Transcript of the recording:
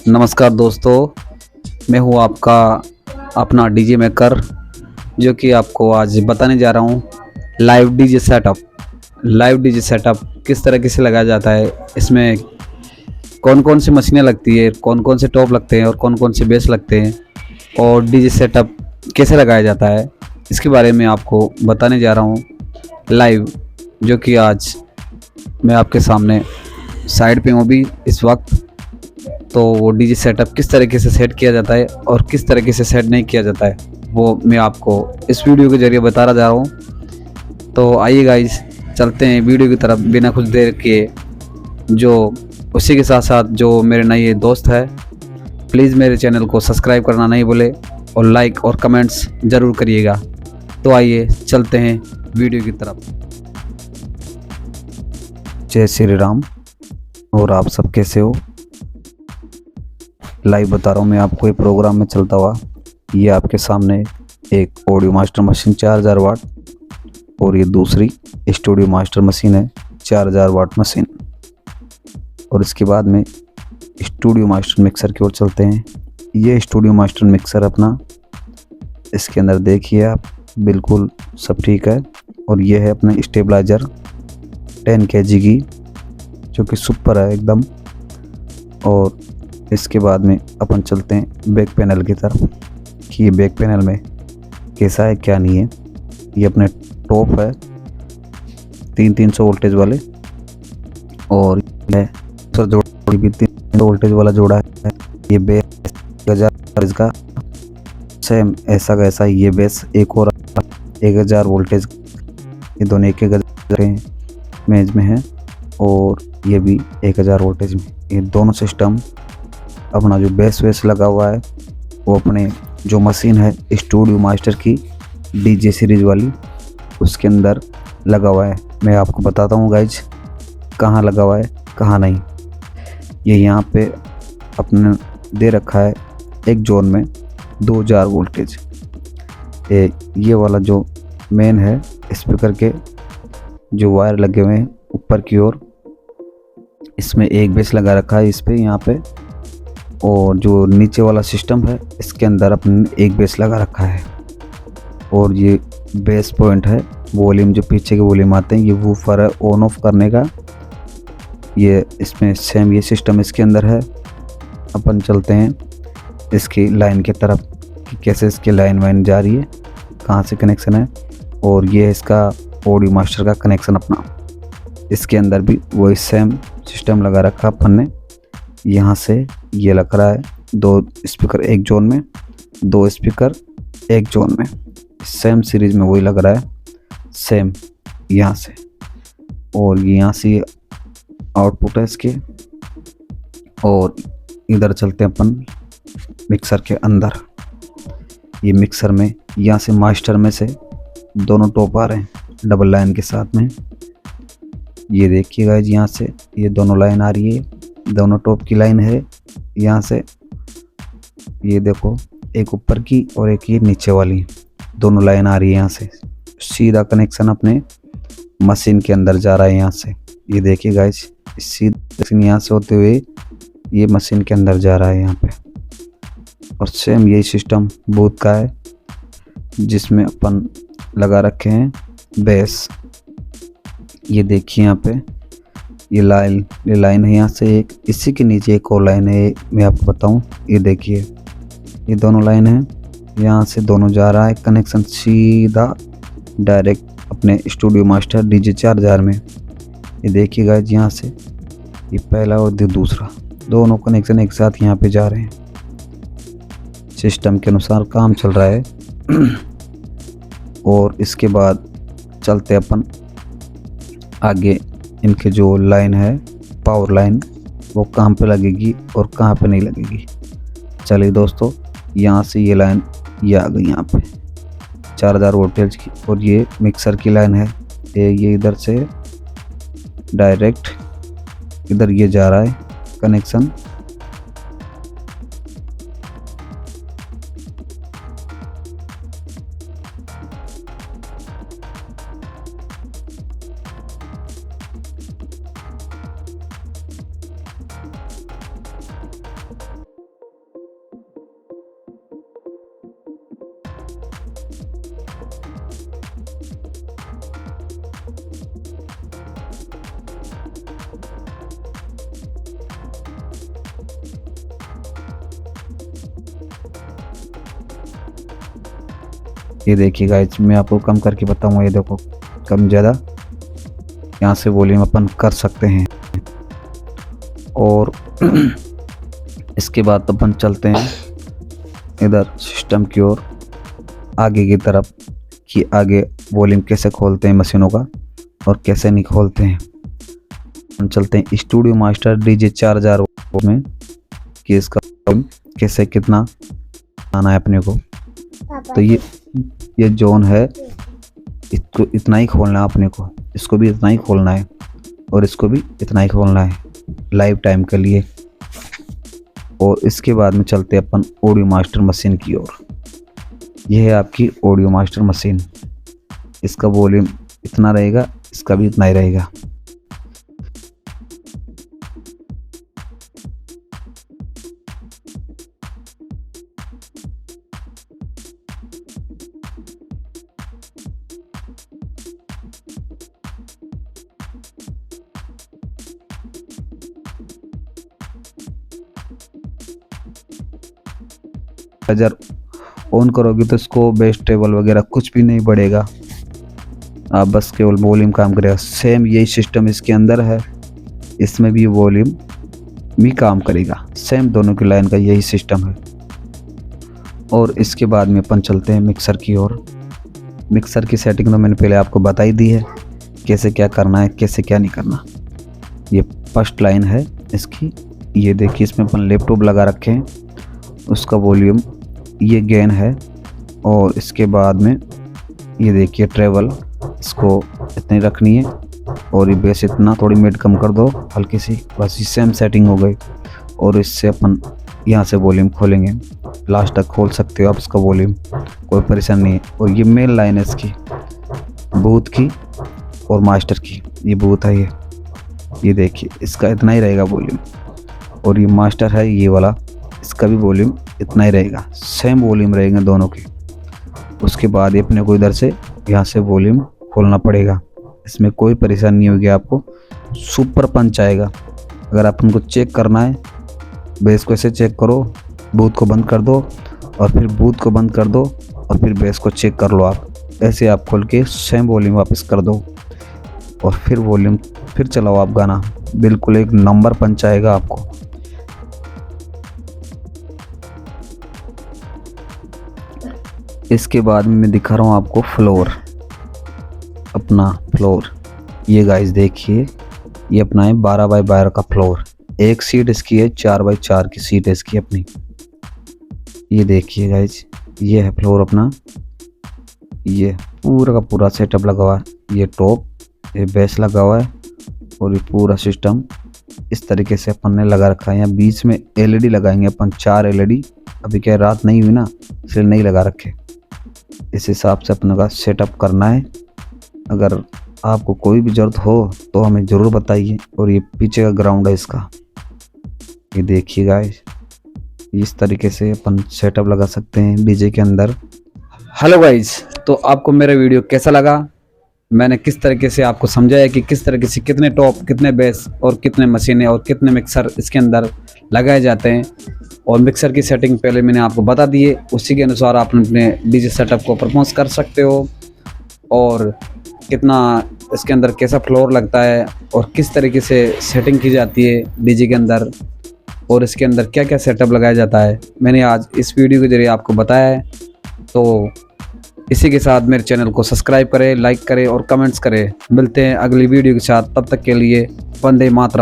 नमस्कार दोस्तों, मैं हूँ आपका अपना डीजे मेकर, जो कि आपको आज बताने जा रहा हूँ लाइव डीजे सेटअप किस तरीके से लगाया जाता है। इसमें कौन कौन सी मशीनें लगती है, कौन कौन से टॉप लगते हैं और कौन कौन से बेस लगते हैं, और डीजे सेटअप कैसे लगाया जाता है, इसके बारे में आपको बताने जा रहा हूँ लाइव। जो कि आज मैं आपके सामने साइड पे हूँ भी इस वक्त। तो वो डीजे सेटअप किस तरीके से सेट किया जाता है और किस तरीके से सेट नहीं किया जाता है, वो मैं आपको इस वीडियो के ज़रिए बताना जा रहा हूँ। तो आइए गाइस, चलते हैं वीडियो की तरफ बिना कुछ देर के। जो उसी के साथ साथ जो मेरे नए दोस्त है, प्लीज़ मेरे चैनल को सब्सक्राइब करना नहीं भूले और लाइक और कमेंट्स ज़रूर करिएगा। तो आइए चलते हैं वीडियो की तरफ। जय श्री राम। और आप सब कैसे हो? लाइव बता रहा हूँ मैं आपको, ये प्रोग्राम में चलता हुआ। ये आपके सामने एक ऑडियो मास्टर मशीन 4000 वाट, और ये दूसरी स्टूडियो मास्टर मशीन है 4000 वाट मशीन। और इसके बाद में स्टूडियो मास्टर मिक्सर की ओर चलते हैं। ये स्टूडियो मास्टर मिक्सर अपना, इसके अंदर देखिए आप, बिल्कुल सब ठीक है। और ये है अपना स्टेबलाइजर 10 kg की, जो कि सुपर है एकदम। और इसके बाद में अपन चलते हैं बैक पैनल की तरफ कि ये बैक पैनल में कैसा है क्या नहीं है। ये अपने टॉप है 300 वोल्टेज वाले, और ये जोड़ा भी 300 वोल्टेज वाला जोड़ा है। ये बेस 1000 इसका सेम ऐसा का ऐसा। ये बेस एक और 1000 वोल्टेज, ये दोनों 1000 मेज में है, और ये भी 1000 वोल्टेज में। ये दोनों सिस्टम अपना जो बेस वेस लगा हुआ है वो अपने जो मशीन है स्टूडियो मास्टर की डीजे सीरीज वाली, उसके अंदर लगा हुआ है। मैं आपको बताता हूँ गाइज कहाँ लगा हुआ है कहाँ नहीं। ये यहाँ पे अपने दे रखा है एक जोन में 2000 वोल्टेज। ये वाला जो मेन है स्पीकर के जो वायर लगे हुए हैं ऊपर की ओर, इसमें एक बेस लगा रखा है इस पे यहाँ पे। और जो नीचे वाला सिस्टम है इसके अंदर अपने एक बेस लगा रखा है। और ये बेस पॉइंट है, वॉल्यूम जो पीछे के वॉल्यूम आते हैं, ये वूफर है ऑन ऑफ करने का। ये इसमें सेम ये सिस्टम इसके अंदर है। अपन चलते हैं इसकी लाइन की तरफ कि कैसे इसकी लाइन वाइन जा रही है, कहाँ से कनेक्शन है। और ये है इसका ऑडियो मास्टर का कनेक्शन अपना। इसके अंदर भी वही सेम सिस्टम लगा रखा अपन ने। यहाँ से ये लग रहा है 2 स्पीकर एक जोन में, 2 स्पीकर एक जोन में, सेम सीरीज में वही लग रहा है सेम यहाँ से। और यहाँ से आउटपुट है इसके। और इधर चलते हैं अपन मिक्सर के अंदर। ये मिक्सर में यहाँ से मास्टर में से दोनों टॉप आ रहे हैं डबल लाइन के साथ में। ये देखिएगा यहाँ से ये दोनों लाइन आ रही है, दोनों टॉप की लाइन है यहाँ से। ये देखो एक ऊपर की और एक ये नीचे वाली, दोनों लाइन आ रही है यहाँ से। सीधा कनेक्शन अपने मशीन के अंदर जा रहा है यहाँ से। ये देखिए गाइस, सीधा यहाँ से होते हुए ये मशीन के अंदर जा रहा है यहाँ पे। और सेम यही सिस्टम बूथ का है जिसमें अपन लगा रखे हैं बेस। ये देखिए यहाँ पे ये लाइन है यहाँ से एक, इसी के नीचे एक और लाइन है, मैं आपको बताऊं। ये देखिए ये दोनों लाइन है, यहाँ से दोनों जा रहा है कनेक्शन सीधा डायरेक्ट अपने स्टूडियो मास्टर डीजे 4000 में। ये देखिए गाइस, यहाँ से ये पहला और दूसरा दोनों कनेक्शन एक साथ यहाँ पे जा रहे हैं। सिस्टम के अनुसार काम चल रहा है। और इसके बाद चलते अपन आगे। इनके जो लाइन है पावर लाइन, वो कहाँ पे लगेगी और कहाँ पे नहीं लगेगी। चलिए दोस्तों, यहाँ से ये लाइन ये आ गई यहाँ पे 4000 वोल्टेज की। और ये मिक्सर की लाइन है, ये इधर से डायरेक्ट इधर ये जा रहा है कनेक्शन। ये देखिए गाइस, मैं आपको कम करके बताऊंगा। ये देखो कम ज़्यादा यहाँ से वॉल्यूम अपन कर सकते हैं। और इसके बाद अपन चलते हैं इधर सिस्टम की ओर, आगे की तरफ, कि आगे वॉल्यूम कैसे खोलते हैं मशीनों का और कैसे नहीं खोलते हैं। हम चलते हैं स्टूडियो मास्टर DJ 4000 में, कि इसका वॉल्यूम कैसे कितना आना है अपने को। तो ये जोन है, इसको इतना ही खोलना है अपने को, इसको भी इतना ही खोलना है और इसको भी इतना ही खोलना है लाइव टाइम के लिए। और इसके बाद में चलते हैं अपन ऑडियो मास्टर मशीन की ओर। यह है आपकी ऑडियो मास्टर मशीन। इसका वॉल्यूम इतना रहेगा, इसका भी इतना ही रहेगा। अगर ऑन करोगे तो इसको बेस टेबल वगैरह कुछ भी नहीं बढ़ेगा, आप बस केवल वॉल्यूम काम करेगा। सेम यही सिस्टम इसके अंदर है, इसमें भी वॉल्यूम भी काम करेगा। सेम दोनों की लाइन का यही सिस्टम है। और इसके बाद में अपन चलते हैं मिक्सर की ओर। मिक्सर की सेटिंग तो मैंने पहले आपको बता ही दी है, कैसे क्या करना है कैसे क्या नहीं करना। ये फर्स्ट लाइन है इसकी। ये देखिए, इसमें अपन लैपटॉप लगा रखे हैं, उसका वॉल्यूम ये गेन है। और इसके बाद में ये देखिए ट्रेवल, इसको इतनी रखनी है। और ये बेस इतना, थोड़ी मिड कम कर दो हल्की सी, बस ये सेम सेटिंग हो गई। और इससे अपन यहाँ से वॉल्यूम खोलेंगे, लास्ट तक खोल सकते हो आप इसका वॉल्यूम, कोई परेशानी नहीं है। और ये मेन लाइन है इसकी, बूथ की और मास्टर की। ये बूथ है, ये देखिए इसका इतना ही रहेगा वॉल्यूम। और ये मास्टर है ये वाला, इसका भी वॉल्यूम इतना ही रहेगा, सेम वॉल्यूम रहेंगे दोनों के। उसके बाद ये अपने को इधर से यहाँ से वॉल्यूम खोलना पड़ेगा, इसमें कोई परेशानी नहीं होगी आपको, सुपर पंच आएगा। अगर आप उनको चेक करना है, बेस को ऐसे चेक करो, बूथ को बंद कर दो और फिर बूथ को बंद कर दो और फिर बेस को चेक कर लो। आप ऐसे आप खोल के सेम वॉल्यूम वापस कर दो और फिर वॉल्यूम फिर चलाओ आप गाना, बिल्कुल एक नंबर पंच आएगा आपको। इसके बाद में मैं दिखा रहा हूँ आपको फ्लोर, अपना फ्लोर। ये गाइस देखिए, ये अपना है 12 बाई 12 का फ्लोर। एक सीट इसकी है 4 बाई 4 की सीट है इसकी अपनी। ये देखिए गाइस, ये है फ्लोर अपना। ये पूरा का पूरा सेटअप लगा हुआ है, ये टॉप, ये बेस लगा हुआ है और ये पूरा सिस्टम इस तरीके से अपन ने लगा रखा है। यहाँ बीच में LED लगाएंगे अपन, 4 LED। अभी क्या रात नहीं हुई ना, इसलिए नहीं लगा रखे। इस हिसाब से अपने का सेटअप करना है। अगर आपको कोई भी ज़रूरत हो तो हमें ज़रूर बताइए। और ये पीछे का ग्राउंड है इसका, ये देखिए गाइस, इस तरीके से अपन सेटअप लगा सकते हैं डीजे के अंदर। हेलो गाइस, तो आपको मेरा वीडियो कैसा लगा? मैंने किस तरीके से आपको समझाया कि किस तरीके से कितने टॉप, कितने बेस और कितने मशीनें और कितने मिक्सर इसके अंदर लगाए जाते हैं। और मिक्सर की सेटिंग पहले मैंने आपको बता दी है, उसी के अनुसार आप अपने डीजे सेटअप को प्रमोट कर सकते हो। और कितना इसके अंदर कैसा फ्लोर लगता है और किस तरीके से सेटिंग की जाती है डीजे के अंदर, और इसके अंदर क्या क्या सेटअप लगाया जाता है, मैंने आज इस वीडियो के जरिए आपको बताया है। तो इसी के साथ मेरे चैनल को सब्सक्राइब करें, लाइक करें और कमेंट्स करें। मिलते हैं अगली वीडियो के साथ, तब तक के लिए वंदे मातरम।